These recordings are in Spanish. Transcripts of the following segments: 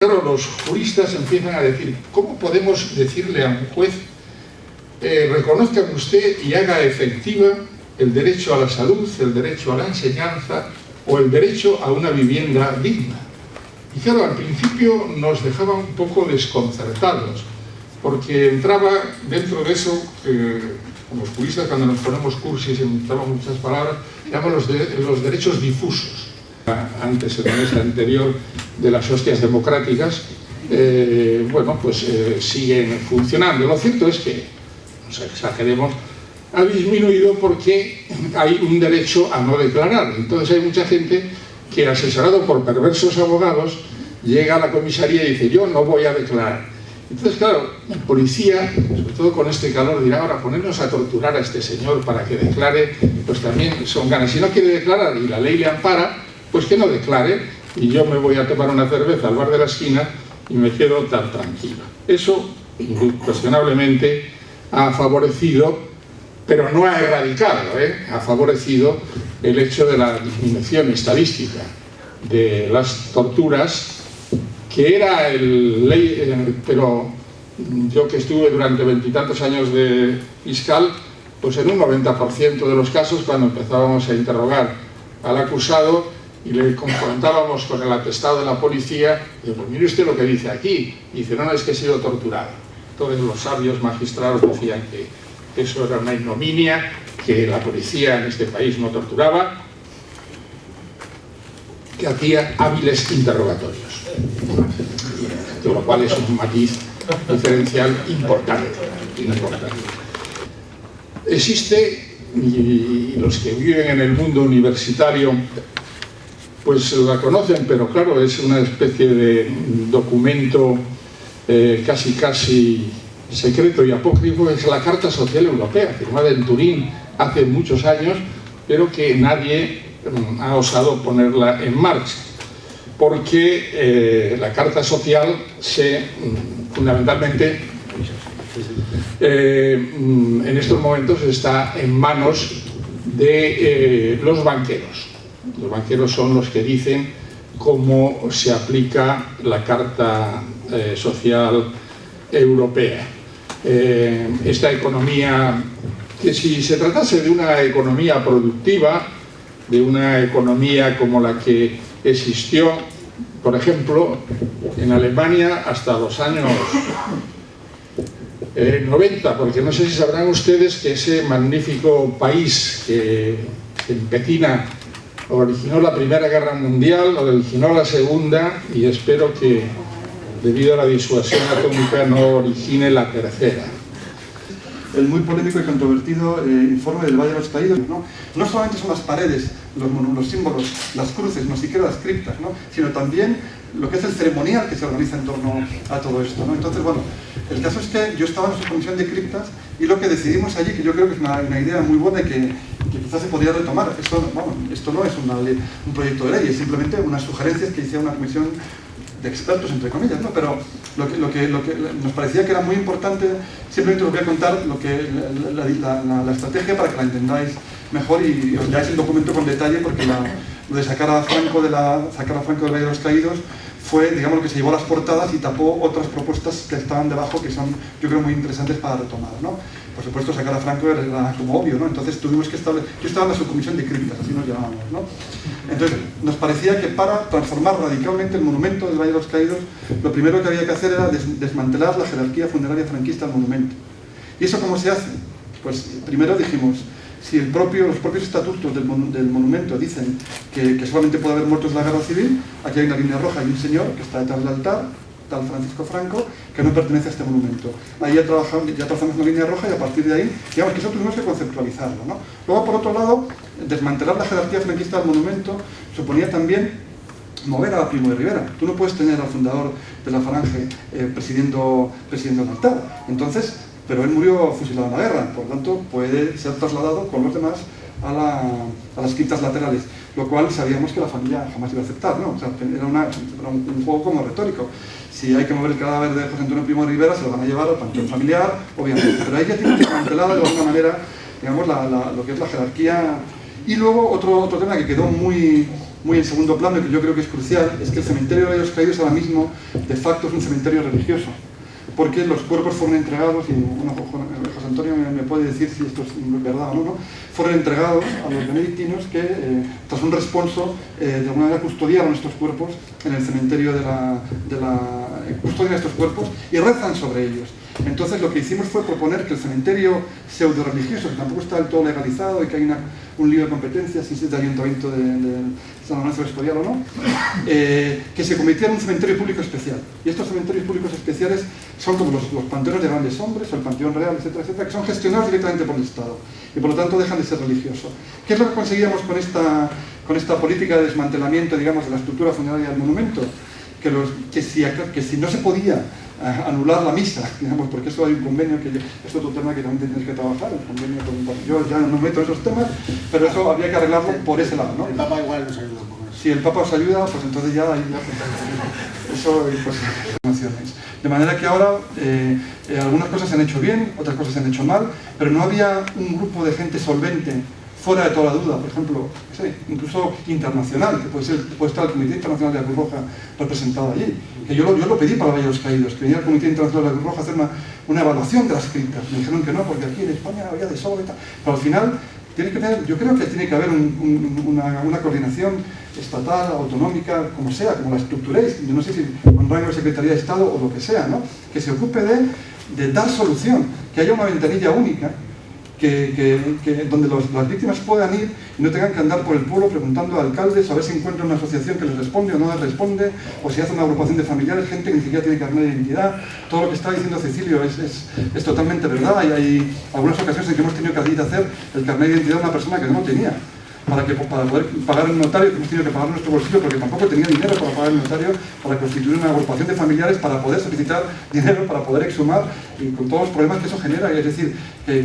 Claro, los juristas empiezan a decir, ¿cómo podemos decirle a un juez reconozca usted y haga efectiva el derecho a la salud, el derecho a la enseñanza o el derecho a una vivienda digna? Y claro, al principio nos dejaba un poco desconcertados, porque entraba dentro de eso, como juristas cuando nos ponemos cursis y entramos muchas palabras, llaman los derechos difusos. Antes, en la mesa anterior de las hostias democráticas, siguen funcionando. Lo cierto es que, no sé, exageremos, ha disminuido porque hay un derecho a no declarar. Entonces hay mucha gente que, asesorado por perversos abogados, llega a la comisaría y dice, yo no voy a declarar. Entonces, claro, el policía, sobre todo con este calor, dirá, ahora ponernos a torturar a este señor para que declare, pues también son ganas. Si no quiere declarar y la ley le ampara, pues que no declare y yo me voy a tomar una cerveza al bar de la esquina y me quedo tan tranquilo. Eso, incuestionablemente, ha favorecido, pero no ha erradicado, ha favorecido el hecho de la disminución estadística de las torturas, que era pero yo que estuve durante 20 y tantos años de fiscal, pues en un 90% de los casos, cuando empezábamos a interrogar al acusado y le confrontábamos con el atestado de la policía, digo, pues mire usted lo que dice aquí, y dice, no, es que he sido torturado. Todos los sabios magistrados decían que eso era una ignominia, que la policía en este país no torturaba, que hacía hábiles interrogatorios, lo cual es un matiz diferencial importante. Existe, y los que viven en el mundo universitario pues la conocen, pero claro, es una especie de documento casi secreto y apócrifo, es la Carta Social Europea, firmada en Turín hace muchos años, pero que nadie ha osado ponerla en marcha, porque la Carta Social fundamentalmente en estos momentos está en manos de los banqueros. Los banqueros son los que dicen cómo se aplica la Carta Social Europea. Esta economía, que si se tratase de una economía productiva, de una economía como la que existió, por ejemplo, en Alemania hasta los años 90, porque no sé si sabrán ustedes que ese magnífico país que empecina originó la Primera Guerra Mundial, originó la Segunda y espero que, debido a la disuasión atómica, no origine la tercera. El muy polémico y controvertido informe del Valle de los Caídos, no solamente son las paredes, los símbolos, las cruces, no siquiera las criptas, sino también lo que es el ceremonial que se organiza en torno a todo esto. Entonces, bueno, el caso es que yo estaba en su comisión de criptas y lo que decidimos allí, que yo creo que es una idea muy buena y que quizás se podría retomar, esto no es un proyecto de ley, es simplemente unas sugerencias que hiciera una comisión de expertos, entre comillas, pero lo que nos parecía que era muy importante, simplemente os voy a contar la estrategia para que la entendáis mejor y os leáis el documento con detalle, porque lo de sacar a Franco del Valle de los Caídos fue, digamos, lo que se llevó a las portadas y tapó otras propuestas que estaban debajo, que son, yo creo, muy interesantes para retomar, Por supuesto, sacar a Franco era como obvio, Entonces tuvimos que establecer... Yo estaba en la subcomisión de criptas, así nos llamábamos, Entonces, nos parecía que para transformar radicalmente el monumento del Valle de los Caídos, lo primero que había que hacer era desmantelar la jerarquía funeraria franquista del monumento. ¿Y eso cómo se hace? Pues primero dijimos, si los propios estatutos del monumento dicen que solamente puede haber muertos en la guerra civil, aquí hay una línea roja y un señor que está detrás del altar, tal Francisco Franco, que no pertenece a este monumento. Ahí ya trazamos una línea roja y a partir de ahí, digamos que eso tuvimos que conceptualizarlo, Luego, por otro lado, desmantelar la jerarquía franquista del monumento suponía también mover a Primo de Rivera. Tú no puedes tener al fundador de la Falange presidiendo el altar. Entonces, pero él murió fusilado en la guerra, por lo tanto puede ser trasladado con los demás a las criptas laterales, lo cual sabíamos que la familia jamás iba a aceptar, O sea, era un juego como retórico. Si hay que mover el cadáver de José Antonio Primo de Rivera, se lo van a llevar al panteón familiar, obviamente, pero ahí ya tiene que desmantelar de alguna manera, digamos, lo que es la jerarquía Y luego otro tema que quedó muy en segundo plano y que yo creo que es crucial, es que el cementerio de Valle de los Caídos ahora mismo de facto es un cementerio religioso, porque los cuerpos fueron entregados, y bueno, José Antonio me puede decir si esto es verdad o no, fueron entregados a los benedictinos que, tras un responso, de alguna manera custodiaron estos cuerpos en el cementerio custodian estos cuerpos y rezan sobre ellos. Entonces lo que hicimos fue proponer que el cementerio pseudo-religioso, que tampoco está del todo legalizado y que hay un lío de competencias, si es del ayuntamiento de San Lorenzo Escorial o no, que se convirtiera en un cementerio público especial. Y estos cementerios públicos especiales son como los panteones de grandes hombres, o el Panteón Real, etcétera, etcétera, que son gestionados directamente por el Estado y por lo tanto dejan de ser religiosos. ¿Qué es lo que conseguíamos con esta política de desmantelamiento, digamos, de la estructura funeraria del monumento? Que si no se podía anular la misa, digamos, porque eso hay un convenio que es otro tema que también tienes que trabajar, el convenio yo ya no me meto en esos temas, pero eso habría que arreglarlo por ese lado, ¿no? El Papa igual nos ayuda un poco. Si el Papa os ayuda, pues entonces ya eso pues, de manera que ahora algunas cosas se han hecho bien, otras cosas se han hecho mal, pero no había un grupo de gente solvente fuera de toda duda, por ejemplo, incluso internacional, que puede estar el Comité Internacional de la Cruz Roja representado allí. Que yo lo pedí para Valle de los Caídos, que venía el Comité Internacional de la Cruz Roja a hacer una evaluación de las criptas. Me dijeron que no, porque aquí en España había de sobra y tal. Pero al final, yo creo que tiene que haber una coordinación estatal, autonómica, como sea, como la estructuréis. Yo no sé si con rango de Secretaría de Estado o lo que sea, ¿no? Que se ocupe de dar solución, que haya una ventanilla única, donde las víctimas puedan ir y no tengan que andar por el pueblo preguntando a alcaldes a ver si encuentran una asociación que les responde o no les responde, o si hace una agrupación de familiares, gente que ni siquiera tiene carnet de identidad. Todo lo que está diciendo Cecilio es totalmente verdad, y hay algunas ocasiones en que hemos tenido que hacer el carnet de identidad de una persona que no tenía, para poder pagar el notario, que hemos tenido que pagar nuestro bolsillo porque tampoco tenía dinero para pagar el notario, para constituir una agrupación de familiares, para poder solicitar dinero, para poder exhumar, y con todos los problemas que eso genera. Es decir, que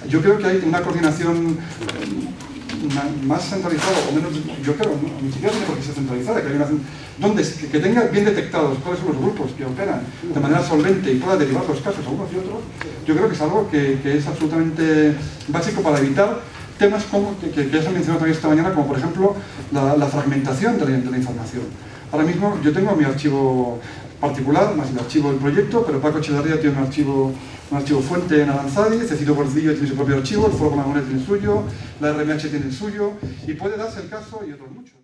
yo creo que hay una coordinación más centralizada, o menos, yo creo, ni siquiera tiene por qué ser centralizada, que tenga bien detectados cuáles son los grupos que operan de manera solvente y pueda derivar los casos a unos y otros. Yo creo que es algo que es absolutamente básico para evitar temas como, que ya se han mencionado también esta mañana, como por ejemplo la fragmentación de la información. Ahora mismo yo tengo mi archivo particular, más el archivo del proyecto, pero Paco Echeverría tiene un archivo fuente en Aranzadi, Cecilio Gordillo tiene su propio archivo, el Foro con la Moneda tiene el suyo, la RMH tiene el suyo, y puede darse el caso y otros muchos.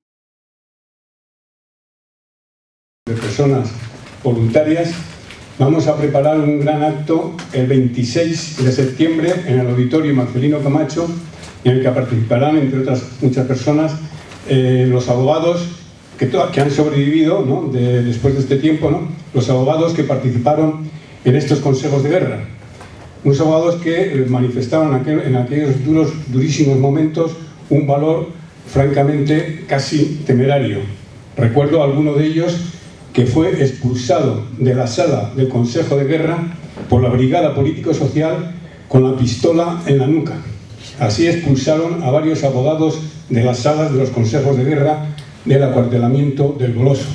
De personas voluntarias, vamos a preparar un gran acto el 26 de septiembre en el Auditorio Marcelino Camacho, en el que participarán, entre otras muchas personas, los abogados que han sobrevivido, ¿no?, después de este tiempo, ¿no?, los abogados que participaron en estos consejos de guerra. Unos abogados que manifestaban en aquellos durísimos momentos un valor francamente casi temerario. Recuerdo a alguno de ellos que fue expulsado de la sala del Consejo de Guerra por la Brigada Político-Social con la pistola en la nuca. Así expulsaron a varios abogados de las salas de los consejos de guerra del acuartelamiento del Goloso.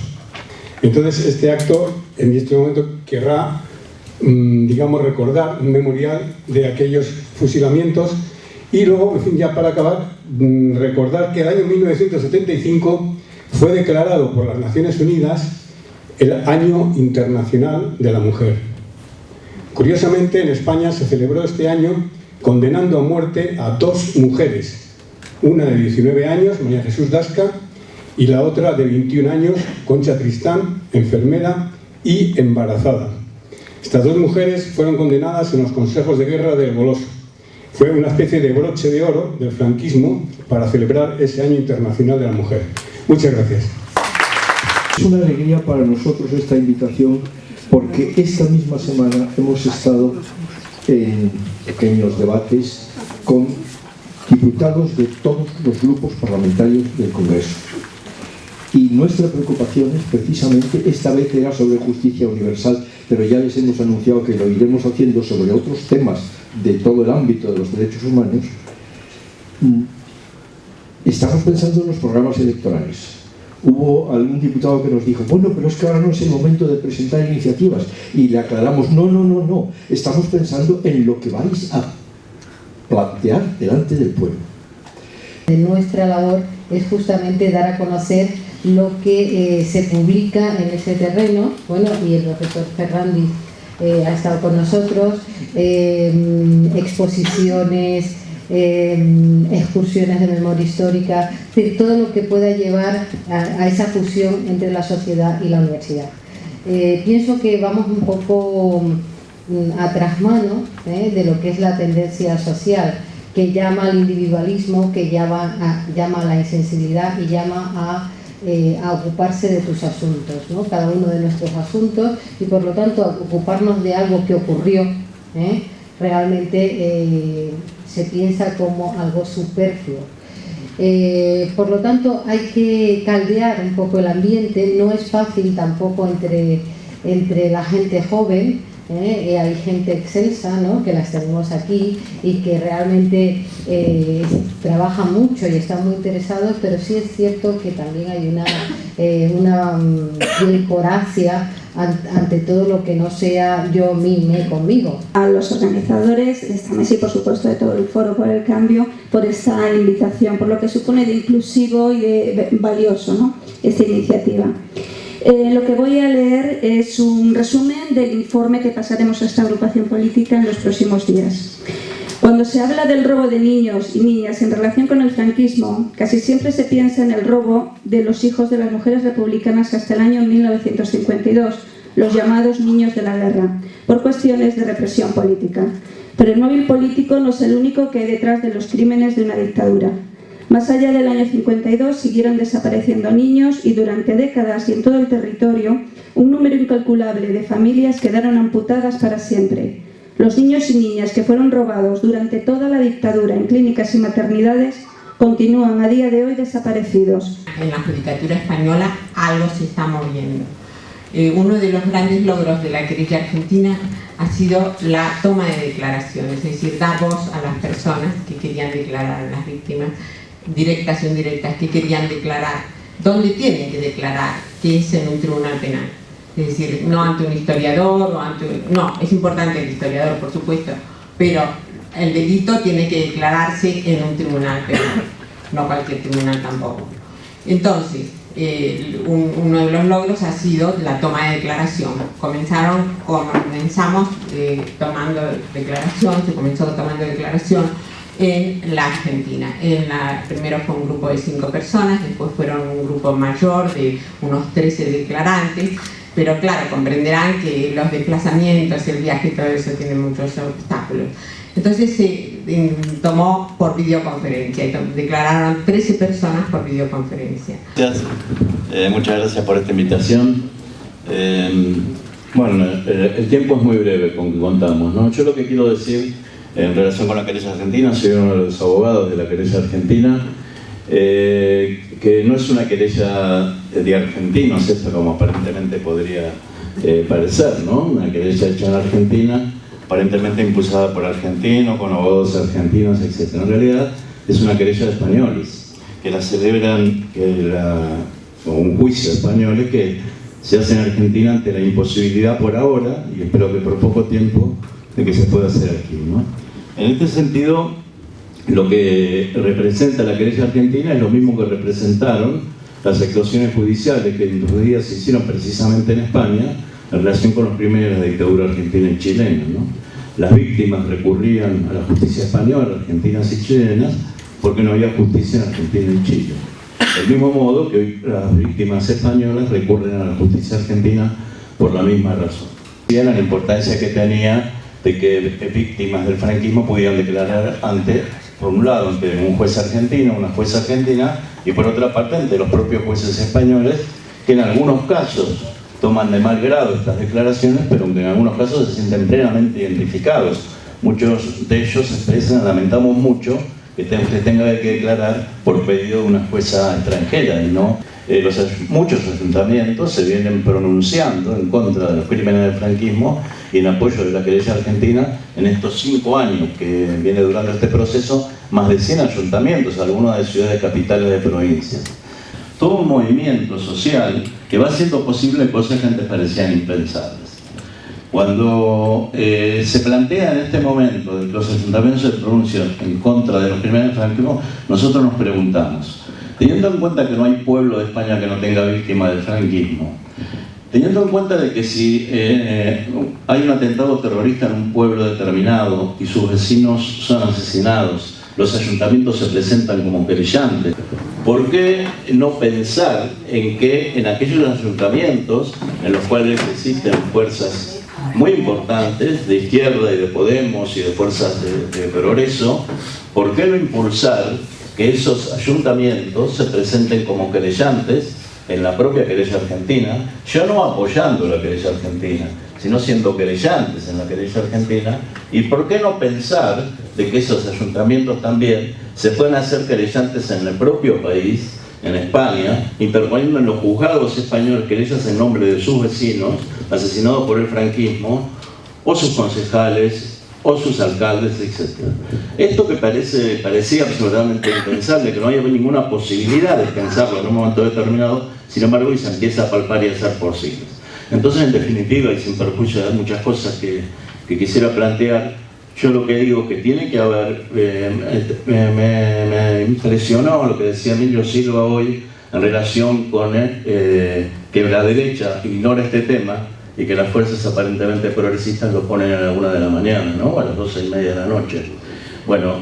Entonces este acto en este momento querrá, digamos, recordar un memorial de aquellos fusilamientos y luego, en fin, ya para acabar, recordar que el año 1975 fue declarado por las Naciones Unidas el Año Internacional de la Mujer. Curiosamente, en España se celebró este año condenando a muerte a dos mujeres, una de 19 años, María Jesús Dasca, y la otra de 21 años, Concha Tristán, enfermera y embarazada. Estas dos mujeres fueron condenadas en los consejos de guerra del Goloso. Fue una especie de broche de oro del franquismo para celebrar ese Año Internacional de la Mujer. Muchas gracias. Es una alegría para nosotros esta invitación, porque esta misma semana hemos estado en pequeños debates con diputados de todos los grupos parlamentarios del Congreso. Y nuestra preocupación es precisamente, esta vez era sobre justicia universal, pero ya les hemos anunciado que lo iremos haciendo sobre otros temas de todo el ámbito de los derechos humanos. Estamos pensando en los programas electorales. Hubo algún diputado que nos dijo, bueno, pero es que ahora no es el momento de presentar iniciativas. Y le aclaramos, no. Estamos pensando en lo que vais a plantear delante del pueblo. Nuestra labor es justamente dar a conocer lo que se publica en ese terreno. Bueno, y el profesor Ferrandi ha estado con nosotros, exposiciones, excursiones de memoria histórica, es decir, todo lo que pueda llevar a esa fusión entre la sociedad y la universidad. Pienso que vamos un poco a trasmano de lo que es la tendencia social, que llama al individualismo, que llama a la insensibilidad y llama a ocuparse de tus asuntos, ¿no? Cada uno de nuestros asuntos, y por lo tanto a ocuparnos de algo que ocurrió, realmente se piensa como algo superfluo. Por lo tanto hay que caldear un poco el ambiente. No es fácil tampoco entre la gente joven. Hay gente excelsa, ¿no?, que las tenemos aquí y que realmente trabajan mucho y están muy interesados, pero sí es cierto que también hay una coracia ante todo lo que no sea yo, me, conmigo. A los organizadores de esta mesa y por supuesto de todo el Foro por el Cambio por esta invitación, por lo que supone de inclusivo y de valioso, ¿no?, esta iniciativa. Lo que voy a leer es un resumen del informe que pasaremos a esta agrupación política en los próximos días. Cuando se habla del robo de niños y niñas en relación con el franquismo, casi siempre se piensa en el robo de los hijos de las mujeres republicanas hasta el año 1952, los llamados niños de la guerra, por cuestiones de represión política. Pero el móvil político no es el único que hay detrás de los crímenes de una dictadura. Más allá del año 52 siguieron desapareciendo niños y durante décadas y en todo el territorio un número incalculable de familias quedaron amputadas para siempre. Los niños y niñas que fueron robados durante toda la dictadura en clínicas y maternidades continúan a día de hoy desaparecidos. En la judicatura española algo se está moviendo. Uno de los grandes logros de la querella argentina ha sido la toma de declaraciones, es decir, dar voz a las personas que querían declarar, a las víctimas directas o indirectas que querían declarar, dónde tienen que declarar, que es en un tribunal penal. Es decir, no ante un historiador o ante... No, es importante el historiador, por supuesto, pero el delito tiene que declararse en un tribunal penal, no cualquier tribunal tampoco. Entonces, uno de los logros ha sido la toma de declaración. Comenzamos tomando declaración, se comenzó tomando declaración en la Argentina. Primero fue un grupo de 5 personas, después fueron un grupo mayor de unos 13 declarantes, pero claro, comprenderán que los desplazamientos, el viaje, todo eso tiene muchos obstáculos. Entonces se tomó por videoconferencia, declararon 13 personas por videoconferencia. Muchas gracias por esta invitación. Bueno, el tiempo es muy breve con que contamos, ¿no? Yo lo que quiero decir en relación con la querella argentina, soy uno de los abogados de la querella argentina, que no es una querella de argentinos, esto como aparentemente podría parecer, ¿no? Una querella hecha en Argentina, aparentemente impulsada por argentinos, con abogados argentinos, etc. En realidad es una querella de españoles, que la celebran, o un juicio de españoles que se hace en Argentina ante la imposibilidad por ahora, y espero que por poco tiempo, de que se pueda hacer aquí, ¿no? En este sentido, lo que representa la querella argentina es lo mismo que representaron las actuaciones judiciales que en los días se hicieron precisamente en España en relación con los crímenes de la dictadura argentina y chilena, ¿no? Las víctimas recurrían a la justicia española, argentinas y chilenas, porque no había justicia en Argentina y Chile. Del mismo modo que hoy las víctimas españolas recurren a la justicia argentina por la misma razón. La importancia que tenía de que víctimas del franquismo pudieran declarar ante, por un lado, ante un juez argentino, una jueza argentina, y por otra parte ante los propios jueces españoles, que en algunos casos toman de mal grado estas declaraciones, pero que en algunos casos se sienten plenamente identificados. Muchos de ellos expresan: lamentamos mucho que usted tenga que declarar por pedido de una jueza extranjera, y no muchos ayuntamientos se vienen pronunciando en contra de los crímenes del franquismo y en apoyo de la querella argentina. En estos 5 años que viene durando este proceso, más de 100 ayuntamientos, algunos de ciudades capitales de provincias. Todo un movimiento social que va haciendo posible cosas que antes parecían impensables. Cuando se plantea en este momento de que los ayuntamientos se pronuncian en contra de los crímenes del franquismo, nosotros nos preguntamos, teniendo en cuenta que no hay pueblo de España que no tenga víctima del franquismo, teniendo en cuenta de que si hay un atentado terrorista en un pueblo determinado y sus vecinos son asesinados, los ayuntamientos se presentan como querellantes, ¿por qué no pensar en que en aquellos ayuntamientos en los cuales existen fuerzas muy importantes de izquierda y de Podemos y de fuerzas de progreso, ¿por qué no impulsar que esos ayuntamientos se presenten como querellantes en la propia querella argentina, ya no apoyando la querella argentina, sino siendo querellantes en la querella argentina? ¿Y por qué no pensar de que esos ayuntamientos también se pueden hacer querellantes en el propio país, en España, interponiendo en los juzgados españoles querellas en nombre de sus vecinos asesinados por el franquismo, o sus concejales, o sus alcaldes, etc. Esto que parecía absolutamente impensable, que no había ninguna posibilidad de pensarlo en un momento determinado, sin embargo, y se empieza a palpar y a hacer posibles. Entonces, en definitiva, y sin perjuicio de muchas cosas que quisiera plantear, yo lo que digo que tiene que haber, me impresionó lo que decía Emilio Silva hoy en relación con que la derecha ignora este tema y que las fuerzas aparentemente progresistas lo ponen a la 1 de la mañana, ¿no? O a las 12:30 de la noche. Bueno,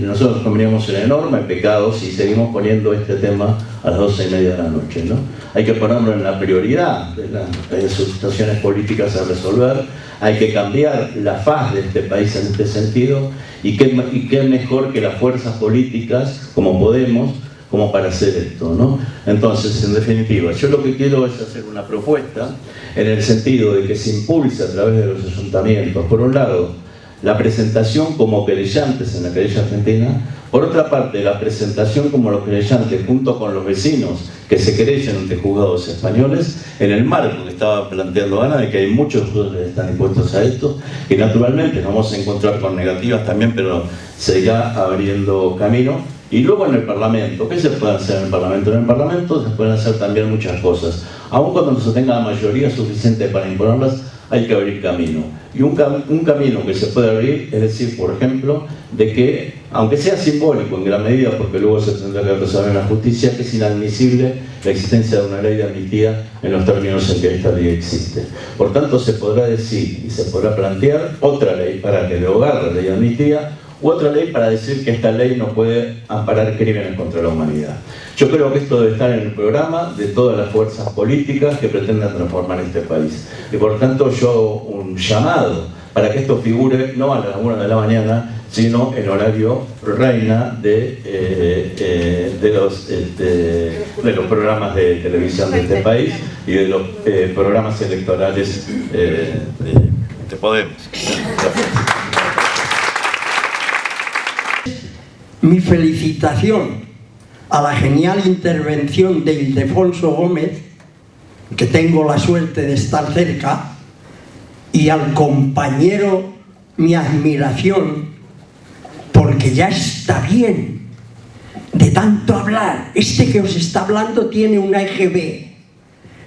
nosotros cometíamos un enorme pecado si seguimos poniendo este tema a las 12:30 de la noche, ¿no? Hay que ponerlo en la prioridad de las situaciones políticas a resolver, hay que cambiar la faz de este país en este sentido, y qué mejor que las fuerzas políticas como Podemos, como para hacer esto, ¿no? Entonces, en definitiva, yo lo que quiero es hacer una propuesta en el sentido de que se impulse a través de los ayuntamientos, por un lado, la presentación como querellantes en la querella argentina, por otra parte, la presentación como los querellantes junto con los vecinos que se querellan ante juzgados españoles, en el marco que estaba planteando Ana, de que hay muchos que están dispuestos a esto, y naturalmente nos vamos a encontrar con negativas también, pero se irá abriendo camino. Y luego en el Parlamento, ¿qué se puede hacer en el Parlamento? En el Parlamento se pueden hacer también muchas cosas. Aun cuando no se tenga la mayoría suficiente para imponerlas, hay que abrir camino. Y un camino que se puede abrir es decir, por ejemplo, de que, aunque sea simbólico en gran medida, porque luego se tendrá que resolver en la justicia, que es inadmisible la existencia de una ley de amnistía en los términos en que esta ley existe. Por tanto, se podrá decir y se podrá plantear otra ley para que derogar la ley de amnistía, u otra ley para decir que esta ley no puede amparar crímenes contra la humanidad. Yo creo que esto debe estar en el programa de todas las fuerzas políticas que pretendan transformar este país. Y por tanto yo un llamado para que esto figure no a las 1 de la mañana, sino en horario reina de los programas de televisión de este país y de los programas electorales de Podemos. Mi felicitación a la genial intervención de Ildefonso Gómez, que tengo la suerte de estar cerca, y al compañero mi admiración, porque ya está bien de tanto hablar. Este que os está hablando tiene una EGB.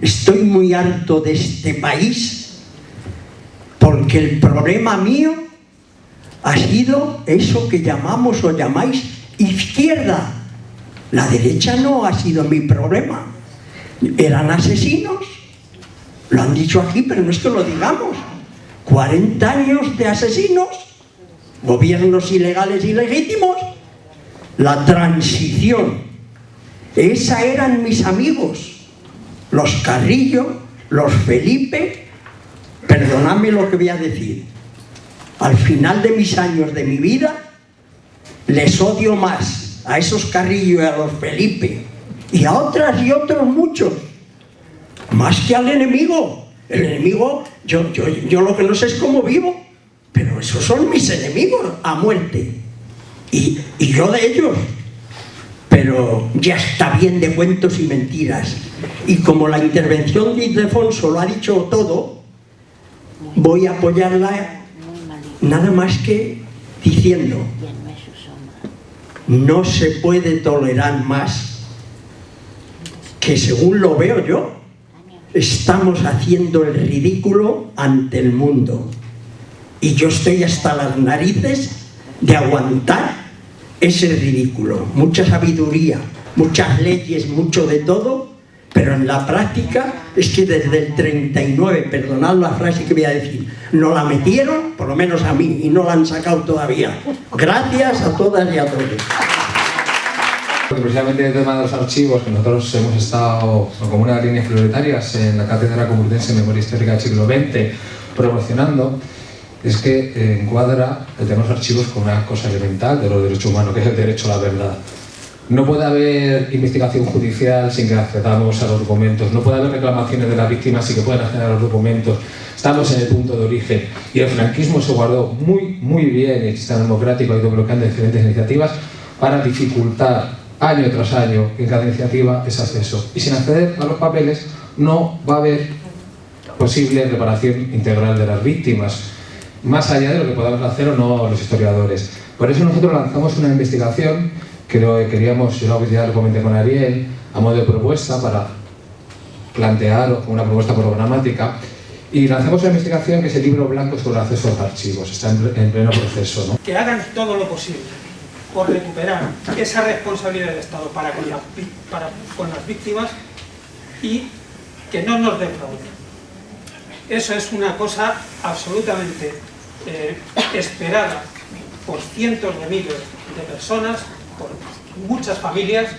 Estoy muy harto de este país, porque el problema mío ha sido eso que llamamos o llamáis izquierda. La derecha no ha sido mi problema. Eran asesinos, lo han dicho aquí, pero no es que lo digamos. 40 años de asesinos, gobiernos ilegales y legítimos, la transición. Esa eran mis amigos, los Carrillo, los Felipe. Perdonadme lo que voy a decir. Al final de mis años de mi vida, les odio más a esos Carrillo y a los Felipe, y a otras y otros muchos, más que al enemigo. El enemigo, yo lo que no sé es cómo vivo, pero esos son mis enemigos a muerte, y yo de ellos. Pero ya está bien de cuentos y mentiras, y como la intervención de Ildefonso lo ha dicho todo, voy a apoyarla nada más que diciendo: no se puede tolerar más que, según lo veo yo, estamos haciendo el ridículo ante el mundo. Y yo estoy hasta las narices de aguantar ese ridículo. Mucha sabiduría, muchas leyes, mucho de todo, pero en la práctica es que desde el 39, perdonad la frase que voy a decir, no la metieron, por lo menos a mí, y no la han sacado todavía. Gracias a todas y a todos. Precisamente el tema de los archivos, que nosotros hemos estado como una de las líneas prioritarias en la Cátedra Complutense de Memoria Histórica del siglo XX promocionando, es que encuadra el tema de los archivos con una cosa elemental de los derechos humanos, que es el derecho a la verdad. No puede haber investigación judicial sin que accedamos a los documentos, no puede haber reclamaciones de las víctimas sin que puedan acceder a los documentos. Estamos en el punto de origen y el franquismo se guardó muy bien, el sistema democrático ha ido bloqueando diferentes iniciativas para dificultar año tras año en cada iniciativa ese acceso. Y sin acceder a los papeles no va a haber posible reparación integral de las víctimas, más allá de lo que podamos hacer o no los historiadores. Por eso nosotros lanzamos una investigación que queríamos, yo ya lo comenté con Ariel, a modo de propuesta para plantear una propuesta programática, y lanzamos una investigación que es el libro blanco sobre el acceso a los archivos, está en pleno proceso, ¿no? Que hagan todo lo posible por recuperar esa responsabilidad del Estado para con las víctimas y que no nos defrauden. Eso es una cosa absolutamente esperada por cientos de miles de personas, por muchas familias,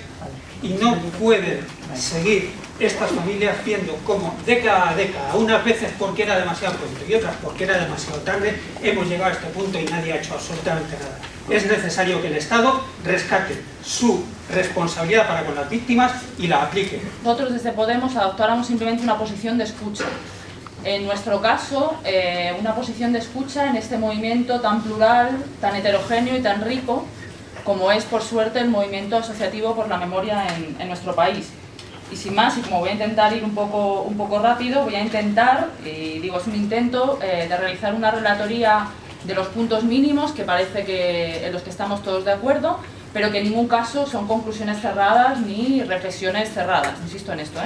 y no pueden seguir estas familias viendo cómo década a década, unas veces porque era demasiado pronto y otras porque era demasiado tarde, hemos llegado a este punto y nadie ha hecho absolutamente nada. Es necesario que el Estado rescate su responsabilidad para con las víctimas y la aplique. Nosotros desde Podemos adoptáramos simplemente una posición de escucha. En nuestro caso, una posición de escucha en este movimiento tan plural, tan heterogéneo y tan rico como es, por suerte, el movimiento asociativo por la memoria en nuestro país. Y sin más, y como voy a intentar ir un poco rápido, voy a intentar, y digo es un intento, de realizar una relatoría de los puntos mínimos que parece que en los que estamos todos de acuerdo, pero que en ningún caso son conclusiones cerradas ni reflexiones cerradas, insisto en esto,